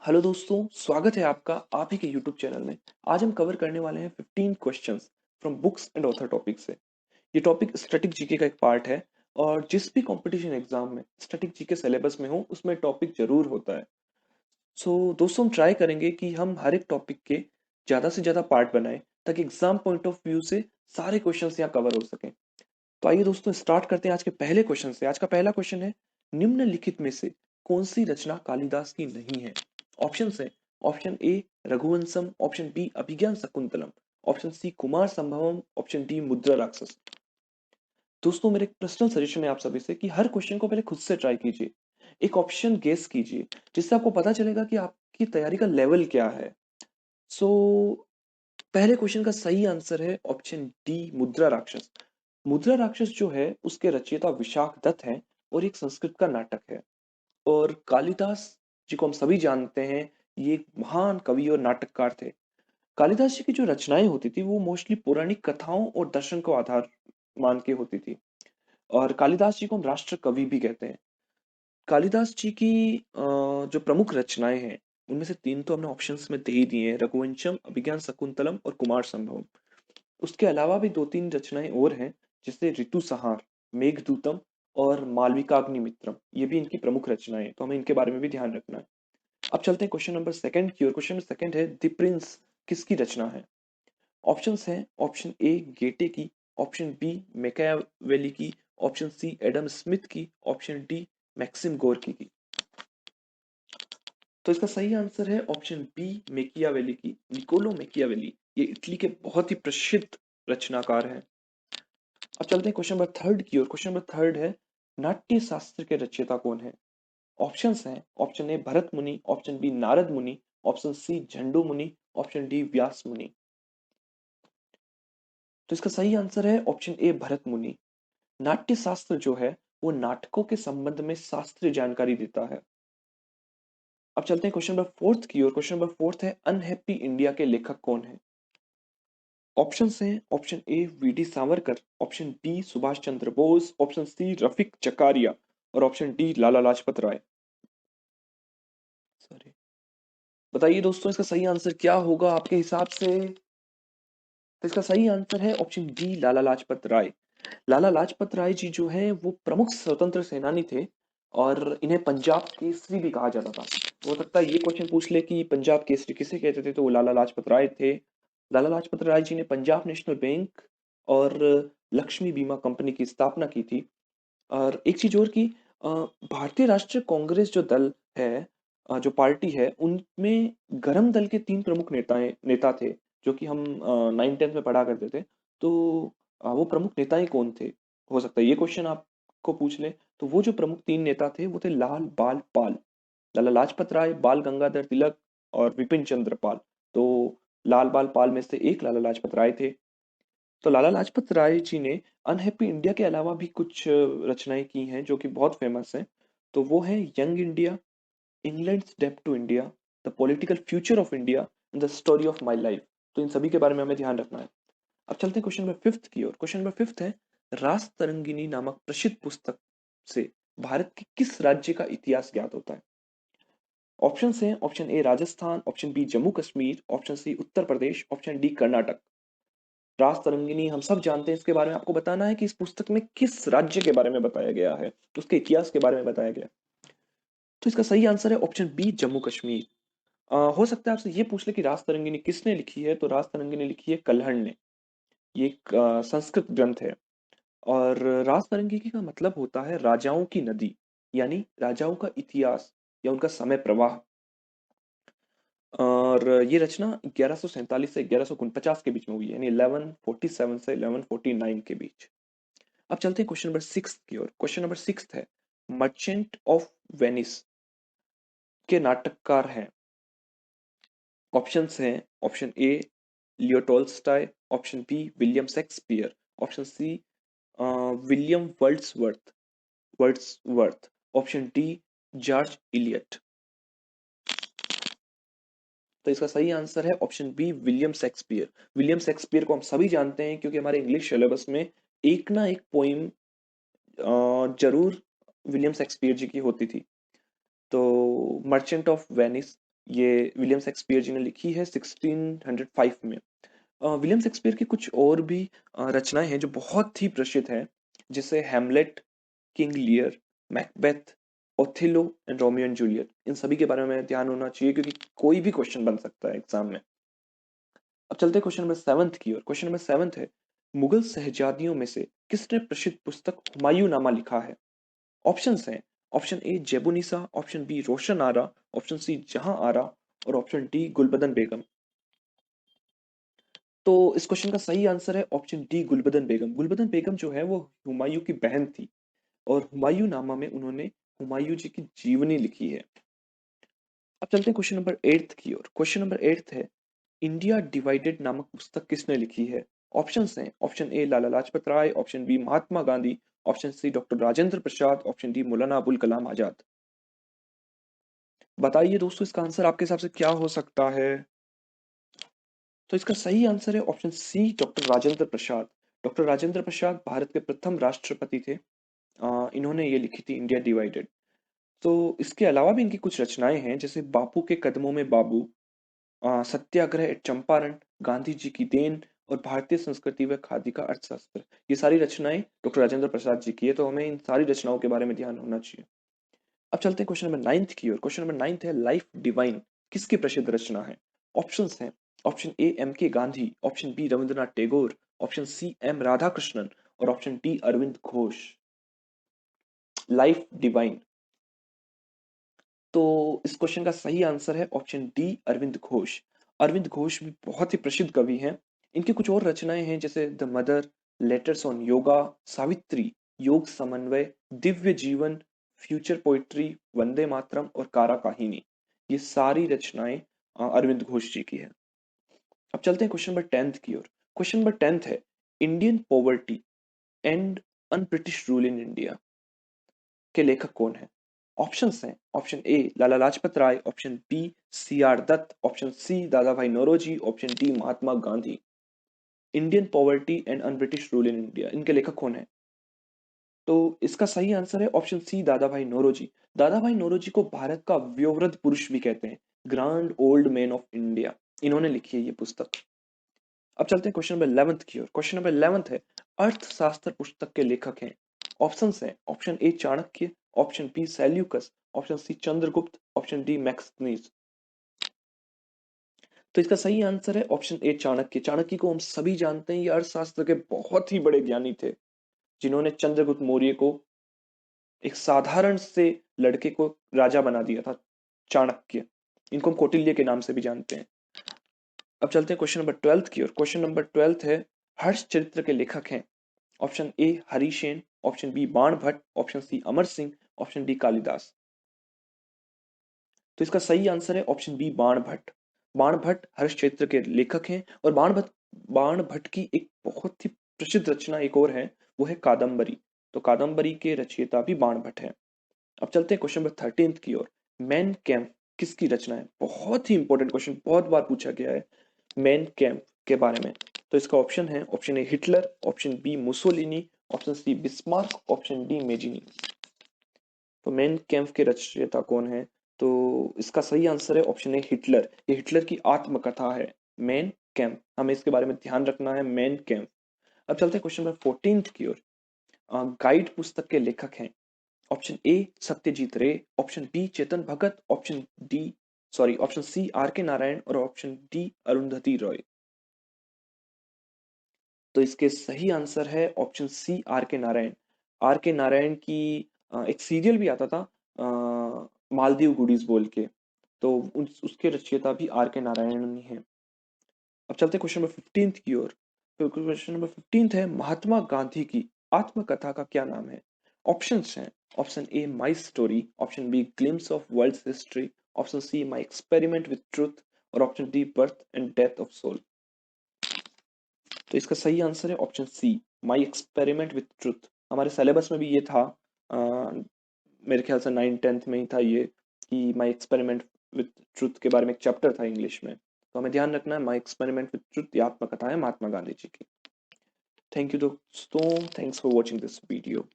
Hello दोस्तों, स्वागत है आपका आप ही के यूट्यूब चैनल में। आज हम कवर करने वाले हैं 15 questions from books and author topic से। ये टॉपिक स्टैटिक जीके का एक पार्ट है और जिस भी कंपटीशन एग्जाम में स्टैटिक जीके सिलेबस में हो उसमें टॉपिक जरूर होता है। दोस्तों, हम ट्राई करेंगे कि हम हर एक टॉपिक के ज़्यादा से ज़्यादा पार्ट बनाएं ताकि एग्जाम पॉइंट ऑफ व्यू से सारे क्वेश्चंस यहाँ कवर हो सकें। तो आइए दोस्तों, स्टार्ट करते हैं आज के पहले क्वेश्चन से। आज का पहला क्वेश्चन है, निम्नलिखित में से कौन सी रचना कालिदास की नहीं है? ऑप्शन है, option A Raghuvansham, option B Abhijnana Shakuntalam, option C Kumarasambhavam, option D Mudrarakshasa. दोस्तों, मेरे एक पर्सनल सजेशन है आप सभी से कि हर क्वेश्चन को पहले खुद से ट्राई कीजिए, एक ऑप्शन गेस कीजिए, जिससे आपको पता चलेगा कि आपकी तैयारी का लेवल क्या है। सो पहले क्वेश्चन का सही आंसर है ऑप्शन डी, मुद्रा राक्षस। मुद्रा राक्षस जो है उसके रचयिता विशाख दत्त हैं और एक संस्कृत का नाटक है। और कालिदास जी को हम सभी जानते हैं, ये एक महान कवि और नाटककार थे। कालिदास जी की जो रचनाएं होती थी वो मोस्टली पौराणिक कथाओं और दर्शन को आधार मान के होती थी। और कालिदास जी को हम राष्ट्र कवि भी कहते हैं। कालिदास जी की जो प्रमुख रचनाएं हैं उनमें से तीन तो हमने ऑप्शंस में दे ही दिए हैं, रघुवंशम, अभिज्ञान शकुंतलम और कुमार संभवम। उसके अलावा भी दो तीन रचनाएं और हैं, जैसे ऋतु संहार, मेघदूतम और मालविकाग्निमित्रम। ये भी इनकी प्रमुख रचनाएं हैं, तो हमें इनके बारे में भी ध्यान रखना है। अब चलते हैं क्वेश्चन नंबर सेकंड की ओर। क्वेश्चन नंबर सेकंड है, द प्रिंस किसकी रचना है? ऑप्शंस हैं, ऑप्शन ए गेटे की, ऑप्शन बी मैकियावेली की, ऑप्शन सी एडम स्मिथ की, ऑप्शन डी मैक्सिम गोर्की की। तो इसका सही आंसर है ऑप्शन बी, मेकियावेली की, निकोलो मेकियावेली। ये इटली के बहुत ही प्रसिद्ध रचनाकार हैं। अब चलते हैं क्वेश्चन नंबर थर्ड की ओर। क्वेश्चन नंबर थर्ड है, नाट्य शास्त्र के रचयिता कौन है? ऑप्शंस हैं, ऑप्शन ए भरत मुनि, ऑप्शन बी नारद मुनि, ऑप्शन सी झंडू मुनि, ऑप्शन डी व्यास मुनि। तो इसका सही आंसर है ऑप्शन ए भरत मुनि। नाट्य शास्त्र जो है वो नाटकों के संबंध में शास्त्रीय जानकारी देता है। अब चलते हैं क्वेश्चन नंबर फोर्थ की ओर। क्वेश्चन नंबर फोर्थ है, अनहैप्पी इंडिया के लेखक कौन है? ऑप्शंस हैं, option A V D Savarkar, option B Subhash Chandra Bose, option C Rafiq Zakaria और option D Lala Lajpat Rai. Sorry, बताइए दोस्तों, इसका सही आंसर क्या होगा आपके हिसाब से? तो इसका सही आंसर है ऑप्शन डी, लाला लाजपत राय। लाला लाजपत राय जी जो हैं वो प्रमुख स्वतंत्र सेनानी थे और इन्हें पंजाब केसरी भी कहा जाता था। हो सकता है ये क्वेश्चन पूछ ले कि पंजाब केसरी किसे कहते थे, तो वो लाला लाजपत राय थे। लाला लाजपत राय जी ने पंजाब नेशनल बैंक और लक्ष्मी बीमा कंपनी की स्थापना की थी। और एक चीज और की, भारतीय राष्ट्रीय कांग्रेस जो दल है, जो पार्टी है, उनमें गरम दल के तीन प्रमुख नेता थे, जो कि हम 9th 10th में पढ़ा करते थे। तो वो प्रमुख नेताएं कौन थे? हो सकता है ये क्वेश्चन आपको पूछ ले। तो वो जो प्रमुख तीन नेता थे वो थे लाल बाल पाल, लाला लाजपत राय, बाल गंगाधर तिलक और विपिन चंद्र पाल। तो लाल बाल पाल में से एक लाला लाजपत राय थे। तो लाला लाजपत राय जी ने अनहैप्पी इंडिया के अलावा भी कुछ रचनाएं की हैं जो कि बहुत फेमस हैं। तो वो है यंग इंडिया, इंग्लैंड्स डेब्ट to India, the political future of India and the story of my life. तो इन सभी के बारे में हमें ध्यान रखना है। अब चलते हैं क्वेश्चन नंबर फिफ्थ की ओर। क्वेश्चन नंबर फिफ्थ है, रास तरंगिणी नामक प्रसिद्ध पुस्तक से भारत के किस राज्य का इतिहास ज्ञात होता है? ऑप्शन हैं, option A Rajasthan, option B Jammu Kashmir, option C Uttar Pradesh, option D Karnataka. Rajatarangini हम सब जानते हैं, इसके बारे में आपको बताना है कि इस पुस्तक में किस राज्य के बारे में बताया गया है, उसके इतिहास के बारे में बताया गया है। तो इसका सही आंसर है ऑप्शन बी, जम्मू कश्मीर। हो सकता है आपसे ये पूछ ले कि रास तरंगिणी किसने लिखी है, तो रास तरंगिणी लिखी है कल्हड़ ने। ये एक संस्कृत ग्रंथ है। और रास तरंगिणी का मतलब होता है राजाओं की नदी, यानी राजाओं का इतिहास या उनका समय प्रवाह। और ये रचना 1147 से 1149 के बीच में हुई है, यानी 1147 से 1149 के बीच। अब चलते हैं क्वेश्चन नंबर सिक्स की ओर। क्वेश्चन नंबर सिक्स है, मर्चेंट ऑफ वेनिस के नाटककार हैं। ऑप्शंस हैं, option A Leo Tolstoy, option B William Shakespeare, option C William Wordsworth, option D George Eliot. तो इसका सही आंसर है option B, William Shakespeare. William Shakespeare को हम सभी जानते हैं क्योंकि हमारे इंग्लिश सिलेबस में एक ना एक पोइम जरूर विलियम शेक्सपियर जी की होती थी। तो मर्चेंट ऑफ वेनिस ये विलियम शेक्सपियर जी ने लिखी है 1605 में। विलियम शेक्सपियर की कुछ और भी रचनाएं हैं जो बहुत ही प्रसिद्ध हैं, जैसे Hamlet, King Lear, Macbeth, Othello and Romeo and Juliet. इन सभी के बारे में ध्यान होना चाहिए क्योंकि कोई भी क्वेश्चन बन सकता है एग्जाम में। अब चलते हैं क्वेश्चन नंबर 7 की ओर। क्वेश्चन नंबर 7 है, मुगल शहजादियों में से किसने प्रसिद्ध पुस्तक हुमायूं नामा लिखा है? ऑप्शंस हैं, option A Zebunnisa, option B Roshan Ara, option C Jahan Ara और ऑप्शन डी गुलबदन बेगम। तो इस क्वेश्चन का सही आंसर है ऑप्शन डी गुलबदन बेगम। गुलबदन बेगम जो है वो हुमायूं की बहन थी और हुमायूं नामा में उन्होंने हुमायूं जी की जीवनी लिखी है। अब चलते हैं क्वेश्चन नंबर 8 की ओर। क्वेश्चन नंबर 8 है, इंडिया डिवाइडेड नामक पुस्तक किसने लिखी है? ऑप्शंस हैं, option A Lala Lajpat Rai, option B Mahatma Gandhi, option C doctor Rajendra Prasad, option D Maulana Abul Kalam Azad. बताइए दोस्तों इसका आंसर आपके हिसाब से क्या हो सकता है? तो इसका सही आंसर है ऑप्शन सी डॉक्टर राजेंद्र प्रसाद। डॉक्टर राजेंद्र प्रसाद भारत के प्रथम राष्ट्रपति थे। इन्होंने ये लिखी थी इंडिया डिवाइडेड। तो इसके अलावा भी इनकी कुछ रचनाएं हैं, जैसे बापू के कदमों में बाबू, सत्याग्रह एट चंपारण, गांधी जी की देन और भारतीय संस्कृति व खादी का अर्थशास्त्र। ये सारी रचनाएं डॉक्टर राजेंद्र प्रसाद जी की है, तो हमें इन सारी रचनाओं के बारे में ध्यान होना चाहिए। अब चलते हैं क्वेश्चन नंबर 9 की ओर। क्वेश्चन नंबर 9 है, लाइफ डिवाइन किसकी प्रसिद्ध रचना है? ऑप्शंस हैं, option A M K Gandhi, option B Rabindranath Tagore, option C M Radhakrishnan और option D Aurobindo Ghosh. Life divine, तो इस क्वेश्चन का सही आंसर है ऑप्शन डी अरविंद घोष। अरविंद घोष भी बहुत ही प्रसिद्ध कवि हैं। इनकी कुछ और रचनाएं हैं, जैसे the mother, letters on yoga, Savitri, योग समन्वय, दिव्य जीवन, फ्यूचर पोइट्री, वंदे मातरम और कारा काहिनी। ये सारी रचनाएं अरविंद घोष जी की है। अब चलते हैं क्वेश्चन नंबर 10 की ओर। क्वेश्चन नंबर 10 है, Indian poverty and un British rule in India के लेखक कौन है? ऑप्शंस हैं, option A Lala Lajpat Rai, option B C R Dutt, option C Dadabhai Naoroji, option D Mahatma Gandhi. Indian poverty and un British rule in India, इनके लेखक कौन है? तो इसका सही आंसर है option C Dadabhai Naoroji. दादा भाई नौरोजी को भारत का व्योवृद्ध पुरुष भी कहते हैं, grand old man of India. इन्होंने लिखी है ये पुस्तक। अब चलते हैं क्वेश्चन नंबर 11 की ओर। क्वेश्चन नंबर 11 है, अर्थशास्त्र पुस्तक के लेखक हैं। ऑप्शंस हैं, option A Chanakya, option B Seleucus, option C Chandragupta, option D Megasthenes. तो इसका सही आंसर है ऑप्शन ए चाणक्य। चाणक्य को हम सभी जानते हैं, ये अर्थशास्त्र के बहुत ही बड़े ज्ञानी थे, जिन्होंने चंद्रगुप्त मौर्य को, एक साधारण से लड़के को, राजा बना दिया था। चाणक्य, इनको हम कौटिल्य के नाम से भी जानते हैं। अब चलते हैं क्वेश्चन नंबर 12 की ओर। क्वेश्चन नंबर 12 है, हर्ष चरित्र के लेखक हैं। Option A Harisen, option B Banabhatta, option C Amar Singh, option D Kalidas. तो इसका सही आंसर है ऑप्शन बी बाणभट्ट। बाणभट्ट हर्ष चरित्र के लेखक हैं और बाणभट्ट बाणभट्ट की एक बहुत ही प्रसिद्ध रचना एक और है, वो है कादम्बरी। तो कादम्बरी के रचयिता भी बाणभट्ट हैं। अब चलते हैं क्वेश्चन नंबर 13 की ओर। मैन कैम्प किसकी रचना है? बहुत ही इंपॉर्टेंट क्वेश्चन, बहुत बार पूछा गया है मैन कैम्प के बारे में। तो इसका ऑप्शन है, option A Hitler, option B Mussolini, option C Bismarck, option D Mazzini. तो मैन कैम्प के रचयिता कौन है? तो इसका सही आंसर है ऑप्शन ए हिटलर। ये हिटलर की आत्मकथा है मैन कैम्प, हमें इसके बारे में ध्यान रखना है, मैन कैम्प। अब चलते हैं क्वेश्चन नंबर 14 की ओर। गाइड पुस्तक के लेखक हैं। ऑप्शन ए सत्यजीत रे, option B Chetan Bhagat, option C R के नारायण और ऑप्शन डी अरुंधति रॉय। तो इसके सही आंसर है ऑप्शन सी आर के नारायण। आर के नारायण की एक सीरियल भी आता था, मालदीव गुडीज बोल के, तो उसके रचयिता भी आर के नारायण ही हैं। अब चलते क्वेश्चन नंबर 15 की ओर। तो क्वेश्चन नंबर 15 है, महात्मा गांधी की आत्मकथा का क्या नाम है? ऑप्शंस हैं, option A my story, option B glimpses of world history, option C my experiment with truth और option D birth and death of soul. तो इसका सही आंसर है option C my experiment with truth. हमारे syllabus में भी ये था, मेरे ख्याल से 9th-10th में ही था ये, कि माई एक्सपेरिमेंट विथ ट्रूथ के बारे में एक चैप्टर था इंग्लिश में। तो हमें ध्यान रखना है, माई एक्सपेरिमेंट विथ ट्रूथ आत्मकथा है महात्मा गांधी जी की। थैंक यू दोस्तों, thanks for watching this video.